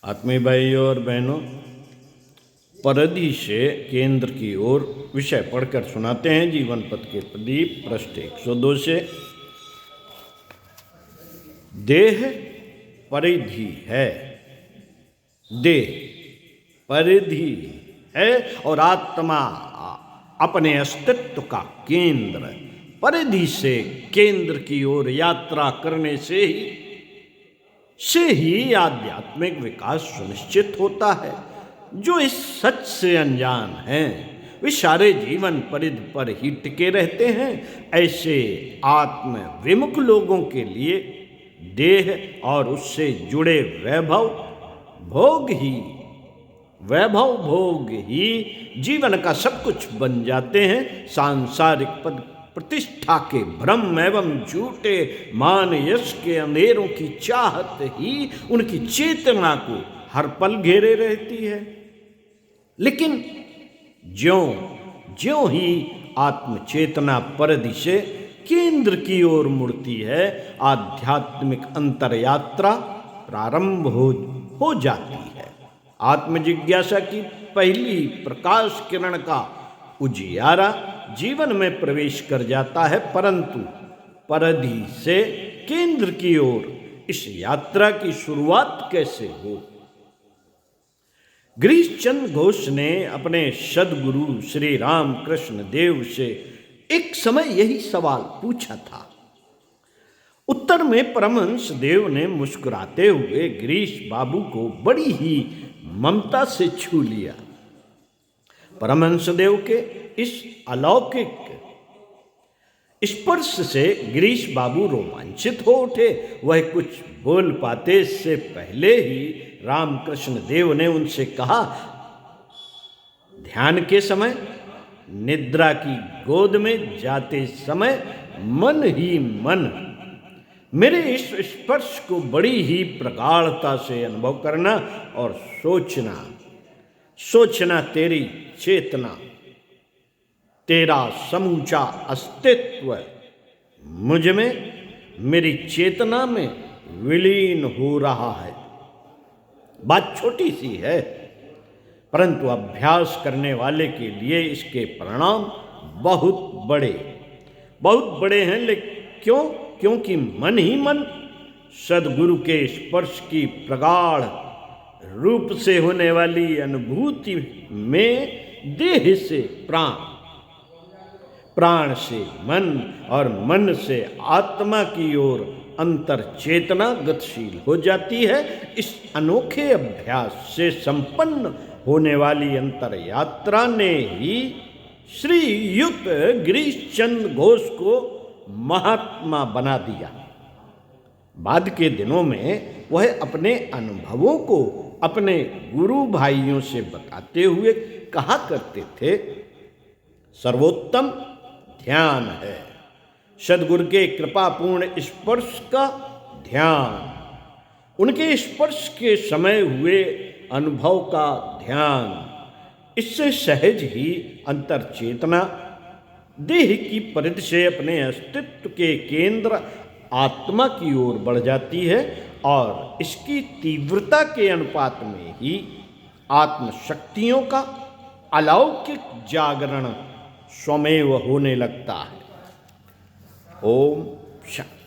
आत्मीय भाइयों और बहनों, परधि से केंद्र की ओर विषय पढ़कर सुनाते हैं जीवन पथ के प्रदीप पृष्ठ 102 से। देह परिधि है, देह परिधि है और आत्मा अपने अस्तित्व का केंद्र। परिधि से केंद्र की ओर यात्रा करने से ही आध्यात्मिक विकास सुनिश्चित होता है। जो इस सच से अनजान हैं वे सारे जीवन परिधि पर ही टिके रहते हैं। ऐसे आत्म विमुख लोगों के लिए देह और उससे जुड़े वैभव भोग ही जीवन का सब कुछ बन जाते हैं। सांसारिक पद प्रतिष्ठा के भ्रम एवं झूठे मान यश के अंधेरों की चाहत ही उनकी चेतना को हर पल घेरे रहती है। लेकिन ज्यों ही आत्म चेतना परिधि से केंद्र की ओर मुड़ती है, आध्यात्मिक अंतर यात्रा प्रारंभ हो जाती है। आत्म जिज्ञासा की पहली प्रकाश किरण का उजियारा जीवन में प्रवेश कर जाता है, परंतु परिधि से केंद्र की ओर इस यात्रा की शुरुआत कैसे हो? गिरीश चंद्र घोष ने अपने सदगुरु श्री रामकृष्ण देव से एक समय यही सवाल पूछा था। उत्तर में परमहंस देव ने मुस्कुराते हुए गिरीश बाबू को बड़ी ही ममता से छू लिया। परमहंस देव के इस अलौकिक स्पर्श से गिरीश बाबू रोमांचित हो उठे। वह कुछ बोल पाते इससे पहले ही रामकृष्ण देव ने उनसे कहा, ध्यान के समय, निद्रा की गोद में जाते समय मन ही मन मेरे इस स्पर्श को बड़ी ही प्रगाढ़ता से अनुभव करना और सोचना तेरी चेतना, तेरा समूचा अस्तित्व मुझ में, मेरी चेतना में विलीन हो रहा है। बात छोटी सी है, परंतु अभ्यास करने वाले के लिए इसके परिणाम बहुत बड़े हैं। लेकिन क्योंकि मन ही मन सदगुरु के स्पर्श की प्रगाढ़ रूप से होने वाली अनुभूति में देह से प्राण से मन और मन से आत्मा की ओर अंतर चेतना गतिशील हो जाती है। इस अनोखे अभ्यास से संपन्न होने वाली अंतर यात्रा ने ही श्रीयुक्त गिरीश चंद्र घोष को महात्मा बना दिया। बाद के दिनों में वह अपने अनुभवों को अपने गुरु भाइयों से बताते हुए कहा करते थे, सर्वोत्तम ध्यान है सदगुरु के कृपापूर्ण स्पर्श का ध्यान, उनके स्पर्श के समय हुए अनुभव का ध्यान। इससे सहज ही अंतर चेतना देह की परिधि से अपने अस्तित्व के केंद्र आत्मा की ओर बढ़ जाती है और इसकी तीव्रता के अनुपात में ही आत्म शक्तियों का अलौकिक जागरण स्वमेव होने लगता है। ओम शांति।